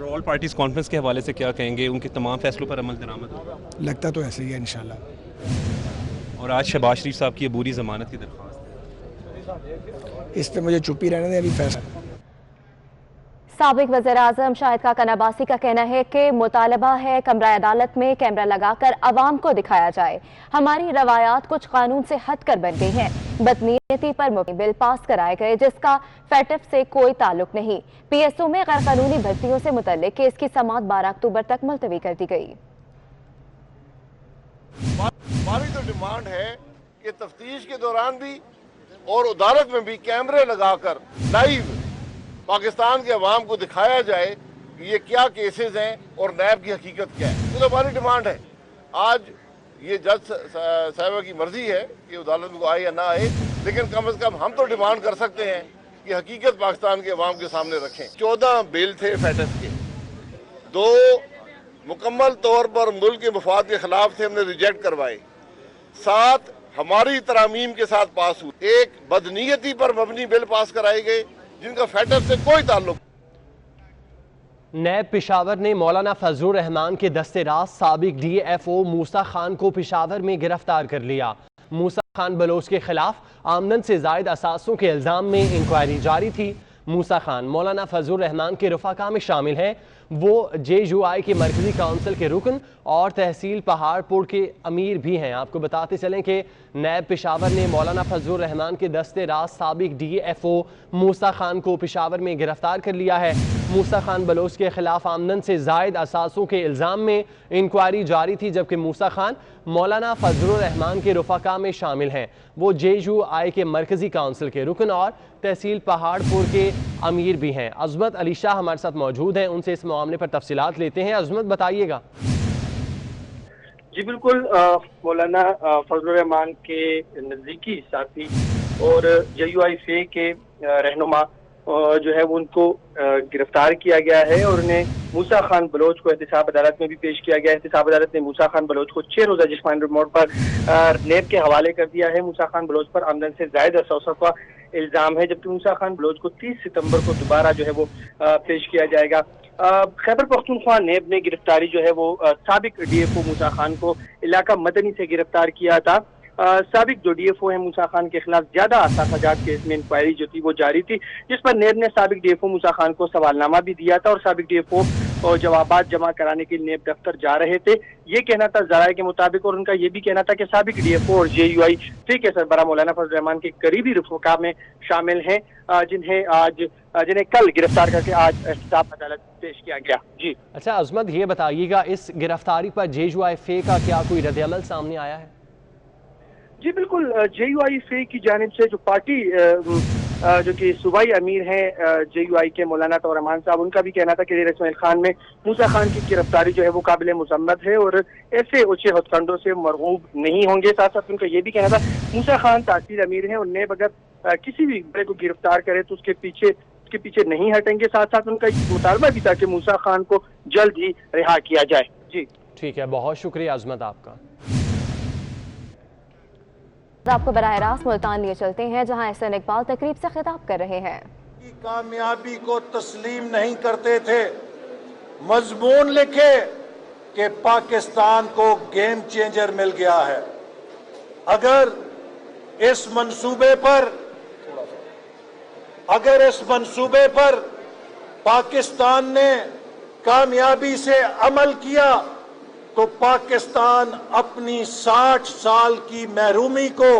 اور all parties conference کے حوالے سے کیا کہیں گے؟ ان کے تمام فیصلوں پر عمل درآمد ہوگا؟ لگتا تو ایسے ہی ہے انشاءاللہ. اور آج شہباز شریف صاحب کی عبوری ضمانت کی درخواست ہے. اس پہ مجھے چپ ہی رہنے دیں ابھی فیصلہ. سابق وزیر اعظم شاہد خاقان عباسی کا کہنا ہے کہ مطالبہ ہے کمرہ عدالت میں کیمرہ لگا کر عوام کو دکھایا جائے. ہماری روایات کچھ قانون سے ہٹ کر بن گئی ہیں. بدنیتی پر مبنی بل پاس کرائے گئے جس کا فیٹف سے کوئی تعلق نہیں. پی ایس او میں غیر قانونی بھرتیوں سے متعلق کیس کی سماعت 12 اکتوبر تک ملتوی کر دی گئی. ہماری تو ڈیمانڈ ہے کہ تفتیش کے دوران بھی اور عدالت میں بھی کیمرے لگا کر لائیو پاکستان کے عوام کو دکھایا جائے کہ یہ کیا کیسز ہیں اور نیب کی حقیقت کیا ہے. یہ تو ہماری ڈیمانڈ ہے. آج یہ جج صاحبہ کی مرضی ہے کہ عدالت میں آئے یا نہ آئے، لیکن کم از کم ہم تو ڈیمانڈ کر سکتے ہیں کہ حقیقت پاکستان کے عوام کے سامنے رکھیں. 14 بل تھے فیٹف کے، 2 مکمل طور پر ملک کے مفاد کے خلاف تھے، ہم نے ریجیکٹ کروائے. 7 ہماری ترامیم کے ساتھ پاس ہوئے. 1 بدنیتی پر مبنی بل پاس کرائے گئے جن کا فیٹف سے کوئی تعلق. نیب پشاور نے مولانا فضل الرحمان کے دستے راست سابق ڈی ایف او موسیٰ خان کو پشاور میں گرفتار کر لیا. موسیٰ خان بلوچ کے خلاف آمدن سے زائد اثاثوں کے الزام میں انکوائری جاری تھی. موسیٰ خان مولانا فضل الرحمان کے رفقا میں شامل ہیں. وہ جے یو آئی کے مرکزی کونسل کے رکن اور تحصیل پہاڑپور کے امیر بھی ہیں. آپ کو بتاتے چلیں کہ نیب پشاور نے مولانا فضل الرحمان کے دستے راست سابق ڈی ایف او موسیٰ خان کو پشاور میں گرفتار کر لیا ہے. موسیٰ خان بلوچ کے خلاف آمدن سے زائد اثاثوں کے الزام میں انکوائری جاری تھی، جبکہ موسیٰ خان مولانا فضل الرحمان کے رفقا میں شامل ہیں. وہ جے یو آئی کے مرکزی کونسل کے رکن اور تحصیل پہاڑپور کے امیر بھی ہیں. عظمت علی شاہ ہمارے ساتھ موجود ہیں، ان سے اس معاملے پر تفصیلات لیتے ہیں. عظمت بتائیے گا. جی بالکل، مولانا فضل الرحمان کے نزدیکی ساتھی اور جے یو آئی فے کے رہنما جو ہے وہ ان کو گرفتار کیا گیا ہے اور انہیں موسیٰ خان بلوچ کو احتساب عدالت میں بھی پیش کیا گیا ہے. احتساب عدالت نے موسیٰ خان بلوچ کو 6 روزہ جسمانی ریمانڈ پر نیب کے حوالے کر دیا ہے. موسیٰ خان بلوچ پر آمدن سے زائد اثاثوں کا الزام ہے، جبکہ موسیٰ خان بلوچ کو 30 ستمبر کو دوبارہ جو ہے وہ پیش کیا جائے گا. خیبر پختونخوا نیب نے گرفتاری جو ہے وہ سابق ڈی ایف او موسیٰ خان کو علاقہ مدنی سے گرفتار کیا تھا. سابق جو ڈی ایف او ہیں موسیٰ خان کے خلاف زیادہ اثاثہ جات کیس میں انکوائری جو تھی وہ جاری تھی، جس پر نیب نے سابق ڈی ایف او موسیٰ خان کو سوالنامہ بھی دیا تھا اور سابق ڈی ایف او جوابات جمع کرانے کے لیے نیب دفتر جا رہے تھے. یہ کہنا تھا ذرائع کے مطابق، اور ان کا یہ بھی کہنا تھا کہ سابق ڈی ایف او اور جے یو آئی فے کے سربراہ مولانا فضل الرحمان کے قریبی رفقا میں شامل ہیں، جنہیں کل گرفتار کر کے آج احتساب عدالت پیش کیا گیا. جی اچھا عظمت، یہ بتائیے گا اس گرفتاری پر جے یو آئی فے کا کیا کوئی رد عمل سامنے آیا ہے؟ جی بالکل، جے یو آئی فے کی جانب سے جو پارٹی جو کہ صوبائی امیر ہیں جے یو آئی کے مولانا طاہر رحمان صاحب، ان کا بھی کہنا تھا کہ اسماعیل خان میں موسیٰ خان کی گرفتاری جو ہے وہ قابل مذمت ہے اور ایسے اونچے ہتھکنڈوں سے مرغوب نہیں ہوں گے. ساتھ ساتھ ان کا یہ بھی کہنا تھا موسیٰ خان تحصیل امیر ہیں اور نیب اگر کسی بھی بڑے کو گرفتار کرے تو اس کے پیچھے نہیں ہٹیں گے. ساتھ ساتھ ان کا مطالبہ بھی تھا کہ موسیٰ خان کو جلد ہی رہا کیا جائے. جی ٹھیک ہے، بہت شکریہ عظمت آپ کا. آپ کو براہ راست ملتان لیے چلتے ہیں جہاں احسن اقبال تقریب سے خطاب کر رہے ہیں. کامیابی کو تسلیم نہیں کرتے تھے، مضمون لکھے کہ پاکستان کو گیم چینجر مل گیا ہے. اگر اس منصوبے پر پاکستان نے کامیابی سے عمل کیا تو پاکستان اپنی 60 سال کی محرومی کو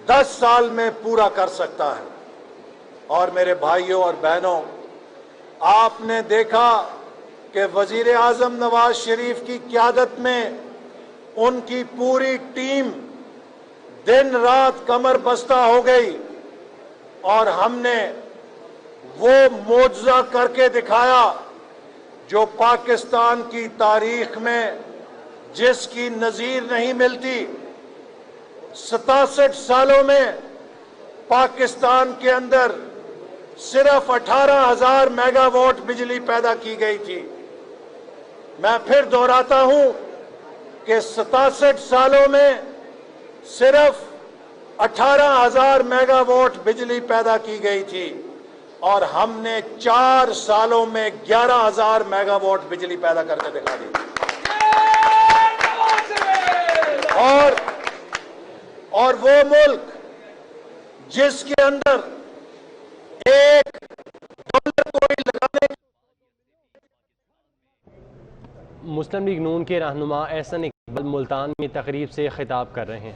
10 سال میں پورا کر سکتا ہے. اور میرے بھائیوں اور بہنوں، آپ نے دیکھا کہ وزیر اعظم نواز شریف کی قیادت میں ان کی پوری ٹیم دن رات کمر بستہ ہو گئی اور ہم نے وہ معجزہ کر کے دکھایا جو پاکستان کی تاریخ میں جس کی نظیر نہیں ملتی. 67 سالوں میں پاکستان کے اندر صرف 18,000 میگا واٹ بجلی پیدا کی گئی تھی. میں پھر دہراتا ہوں کہ 67 سالوں میں صرف 18,000 میگا واٹ بجلی پیدا کی گئی تھی. اور ہم نے 4 سالوں میں 11,000 میگا واٹ بجلی پیدا کر کے دکھا دی. اور وہ ملک جس کے اندر $1 کوئی لگانے. مسلم لیگ نون کے رہنما احسن اقبال ملتان میں تقریب سے خطاب کر رہے ہیں.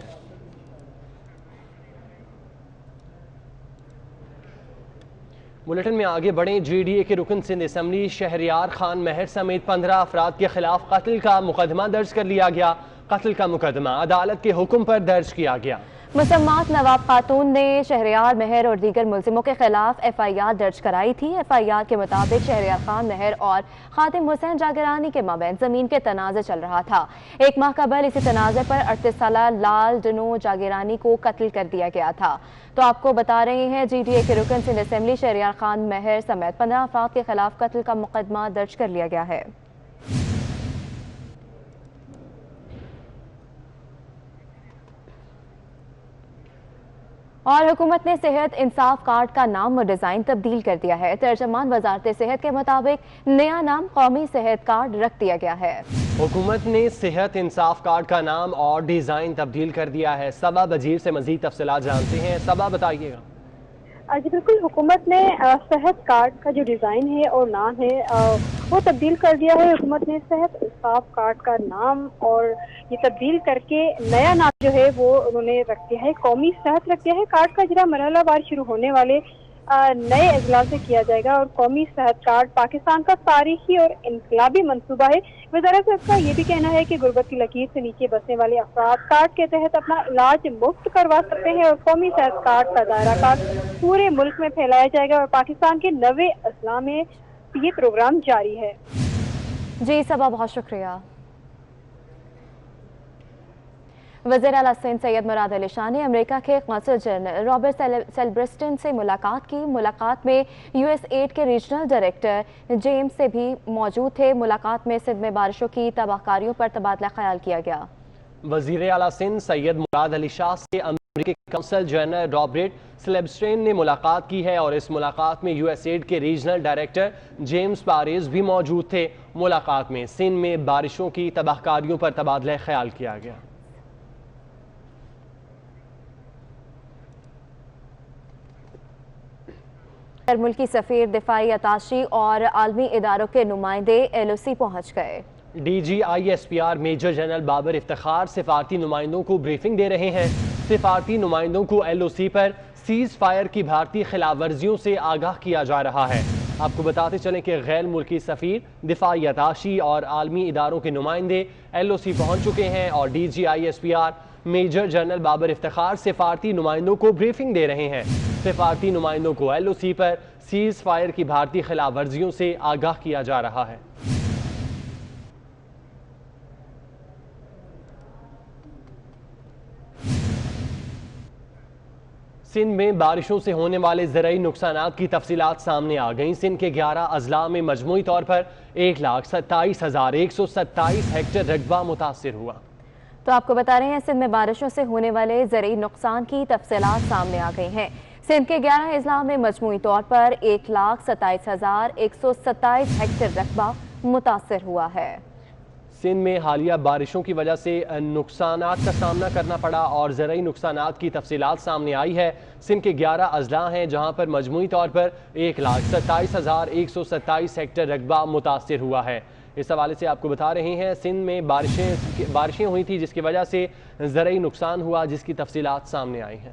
بلیٹن میں آگے بڑھیں. جے ڈی اے کے رکن سندھ اسمبلی شہریار خان مہر سمیت 15 افراد کے خلاف قتل کا مقدمہ درج کر لیا گیا. قتل کا مقدمہ عدالت کے حکم پر درج کیا گیا. مسمات نواب خاتون نے شہریار مہر اور دیگر ملزموں کے خلاف ایف آئی آر درج کرائی تھی. ایف آئی آر کے مطابق شہریار خان مہر اور خادم حسین جاگرانی کے مابین زمین کے تنازع چل رہا تھا. 1 ماہ قبل اسی تنازع پر 38 سالہ لال ڈنو جاگرانی کو قتل کر دیا گیا تھا. تو آپ کو بتا رہے ہیں جی ڈی اے کے رکن سندھ اسمبلی شہریار خان مہر سمیت 15 افراد کے خلاف قتل کا مقدمہ درج کر لیا گیا ہے. اور حکومت نے صحت انصاف کارڈ کا نام و ڈیزائن تبدیل کر دیا ہے. ترجمان وزارت صحت کے مطابق نیا نام قومی صحت کارڈ رکھ دیا گیا ہے. حکومت نے صحت انصاف کارڈ کا نام اور ڈیزائن تبدیل کر دیا ہے. صبا بجیر سے مزید تفصیلات جانتے ہیں. صبا بتائیے گا. جی بالکل، حکومت نے صحت کارڈ کا جو ڈیزائن ہے اور نام ہے وہ تبدیل کر دیا ہے. حکومت نے صحت انصاف کارڈ کا نام اور یہ تبدیل کر کے نیا نام جو ہے وہ انہوں نے رکھ دیا ہے، قومی صحت رکھ دیا ہے. کارڈ کا اجرا مرحلہ وار شروع ہونے والے نئے اضلاع سے کیا جائے گا اور قومی صحت کارڈ پاکستان کا تاریخی اور انقلابی منصوبہ ہے. وزارت صحت کا یہ بھی کہنا ہے کہ غربت کی لکیر سے نیچے بسنے والے افراد کارڈ کے تحت اپنا علاج مفت کروا سکتے ہیں اور قومی صحت کارڈ کا دائرہ کار پورے ملک میں پھیلایا جائے گا اور پاکستان کے 9 اضلاع میں یہ پروگرام جاری ہے. جی صبا، بہت شکریہ. وزیر اعلیٰ سندھ سید مراد علی شاہ نے امریکہ کے قونصل جنرل رابرٹ سیلبرسٹن سے ملاقات کی. ملاقات میں یو ایس ایڈ کے ریجنل ڈائریکٹر جیمز سے بھی موجود تھے. ملاقات میں سندھ میں بارشوں کی تباہ کاریوں پر تبادلہ خیال کیا گیا. وزیر اعلیٰ سندھ سید مراد علی شاہ سے امریکی قونصل جنرل رابرٹ سیلبرسٹن نے ملاقات کی ہے اور اس ملاقات میں یو ایس ایڈ کے ریجنل ڈائریکٹر جیمز پاریز بھی موجود تھے. ملاقات میں سندھ میں بارشوں کی تباہ کاریوں پر تبادلہ خیال کیا گیا. ملکی سفیر، دفاعی اتاشی اور عالمی اداروں کے نمائندے ایل او سی پہنچ گئے. D G I S P R major general Babar Iftikhar سفارتی نمائندوں کو بریفنگ دے رہے ہیں. سفارتی نمائندوں کو ایل او سی پر سیز فائر کی بھارتی خلاف ورزیوں سے آگاہ کیا جا رہا ہے. آپ کو بتاتے چلیں کہ غیر ملکی سفیر، دفاعی اتاشی اور عالمی اداروں کے نمائندے ایل او سی پہنچ چکے ہیں اور D G I S P R major general Babar Iftikhar سفارتی نمائندوں کو بریفنگ دے رہے ہیں. سفارتی نمائندوں کو ایل او سی پر سیز فائر کی بھارتی خلاف ورزیوں سے آگاہ کیا جا رہا ہے. سندھ میں بارشوں سے ہونے والے زرعی نقصانات کی تفصیلات سامنے آ گئیں. سندھ کے 11 اضلاع میں مجموعی طور پر 1,27,127 ہیکٹر رقبہ متاثر ہوا. تو آپ کو بتا رہے ہیں سندھ میں بارشوں سے ہونے والے زرعی نقصان کی تفصیلات سامنے آ گئی ہیں. سندھ کے 11 اضلاع میں مجموعی طور پر 1,27,127 ہیکٹر رقبہ متاثر ہوا ہے. سندھ میں حالیہ بارشوں کی وجہ سے نقصانات کا سامنا کرنا پڑا اور زرعی نقصانات کی تفصیلات سامنے آئی ہے. سندھ کے 11 اضلاع ہیں جہاں پر مجموعی طور پر 1,27,127 ہیکٹر رقبہ متاثر ہوا ہے. اس حوالے سے آپ کو بتا رہے ہیں سندھ میں بارشیں ہوئی تھی جس کی وجہ سے زرعی نقصان ہوا، جس کی تفصیلات سامنے آئی ہیں.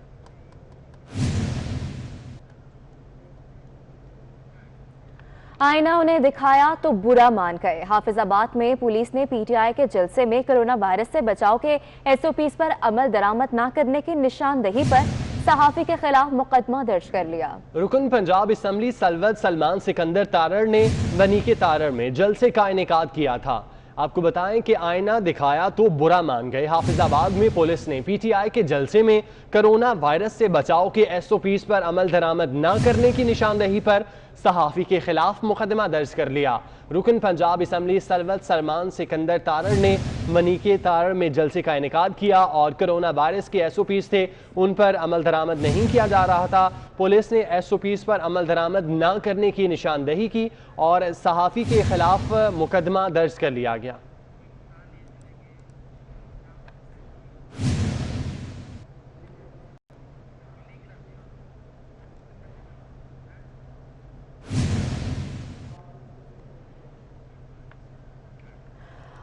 آئینہ انہیں دکھایا تو برا مان گئے. حافظ آباد میں پولیس نے پی ٹی آئی کے جلسے میں کرونا وائرس سے بچاؤ کے ایس او پیز پر عمل درآمد نہ کرنے کی نشاندہی پر صحافی کے خلاف مقدمہ درج کر لیا. رکن پنجاب اسمبلی سلوت سلمان سکندر تارڑ نے بنی کے تارڑ میں جلسے کا انعقاد کیا تھا. آپ کو بتائیں کہ آئینہ دکھایا تو برا مان گئے. حافظ آباد میں پولیس نے پی ٹی آئی کے جلسے میں کرونا وائرس سے بچاؤ کے ایس او پیز پر عمل درآمد نہ کرنے کی نشاندہی پر صحافی کے خلاف مقدمہ درج کر لیا۔ رکن پنجاب اسمبلی سلوت سلمان سکندر تارڑ نے منی کے تارڑ میں جلسے کا انعقاد کیا اور کرونا وائرس کے SOPs تھے ان پر عمل درآمد نہیں کیا جا رہا تھا۔ پولیس نے SOPs پر عمل درآمد نہ کرنے کی نشاندہی کی اور صحافی کے خلاف مقدمہ درج کر لیا گیا۔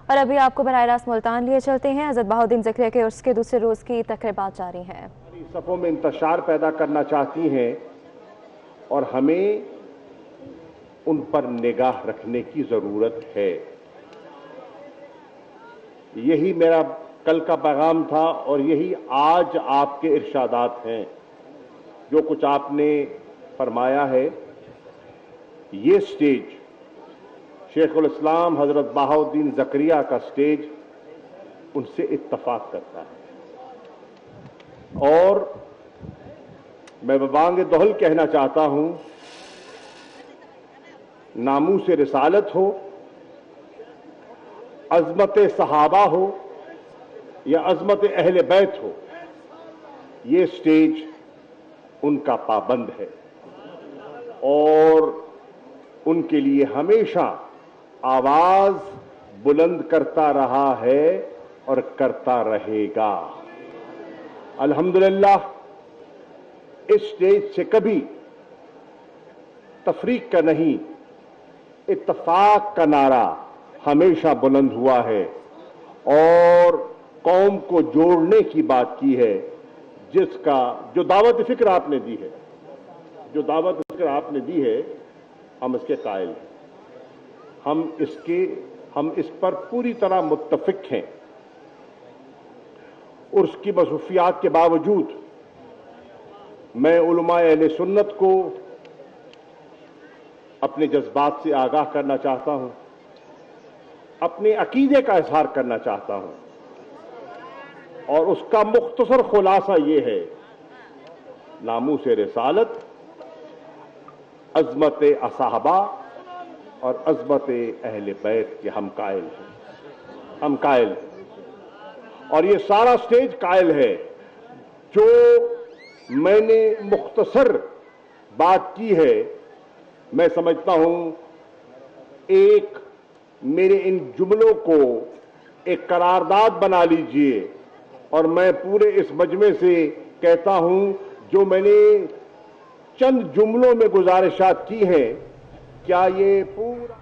اور ابھی آپ کو براہ راست ملتان لیے چلتے ہیں۔ حضرت بہاؤالدین ذکریہ کے عرس کے دوسرے روز کی تقریبات جاری ہیں۔ صفوں میں انتشار پیدا کرنا چاہتی ہیں اور ہمیں ان پر نگاہ رکھنے کی ضرورت ہے۔ یہی میرا کل کا پیغام تھا اور یہی آج آپ کے ارشادات ہیں۔ جو کچھ آپ نے فرمایا ہے، یہ سٹیج شیخ الاسلام حضرت بہاؤالدین ذکریہ کا سٹیج ان سے اتفاق کرتا ہے، اور میں ببانگ دہل کہنا چاہتا ہوں، ناموس رسالت ہو، عظمت صحابہ ہو یا عظمت اہل بیت ہو، یہ سٹیج ان کا پابند ہے اور ان کے لیے ہمیشہ آواز بلند کرتا رہا ہے اور کرتا رہے گا۔ الحمدللہ اس سٹیج سے کبھی تفریق کا نہیں، اتفاق کا نعرہ ہمیشہ بلند ہوا ہے اور قوم کو جوڑنے کی بات کی ہے، جو دعوت فکر آپ نے دی ہے، جو دعوت فکر آپ نے دی ہے، ہم اس کے قائل ہیں، ہم اس پر پوری طرح متفق ہیں۔ عرس کی مصروفیات کے باوجود میں علماء اہل سنت کو اپنے جذبات سے آگاہ کرنا چاہتا ہوں، اپنے عقیدے کا اظہار کرنا چاہتا ہوں، اور اس کا مختصر خلاصہ یہ ہے: ناموس رسالت، عظمت صحابہ اور عظمت اہل بیت کے ہم قائل ہیں، اور یہ سارا سٹیج قائل ہے۔ جو میں نے مختصر بات کی ہے، میں سمجھتا ہوں ایک میرے ان جملوں کو ایک قرارداد بنا لیجئے، اور میں پورے اس مجمع سے کہتا ہوں، جو میں نے چند جملوں میں گزارشات کی ہیں، کیا یہ پورا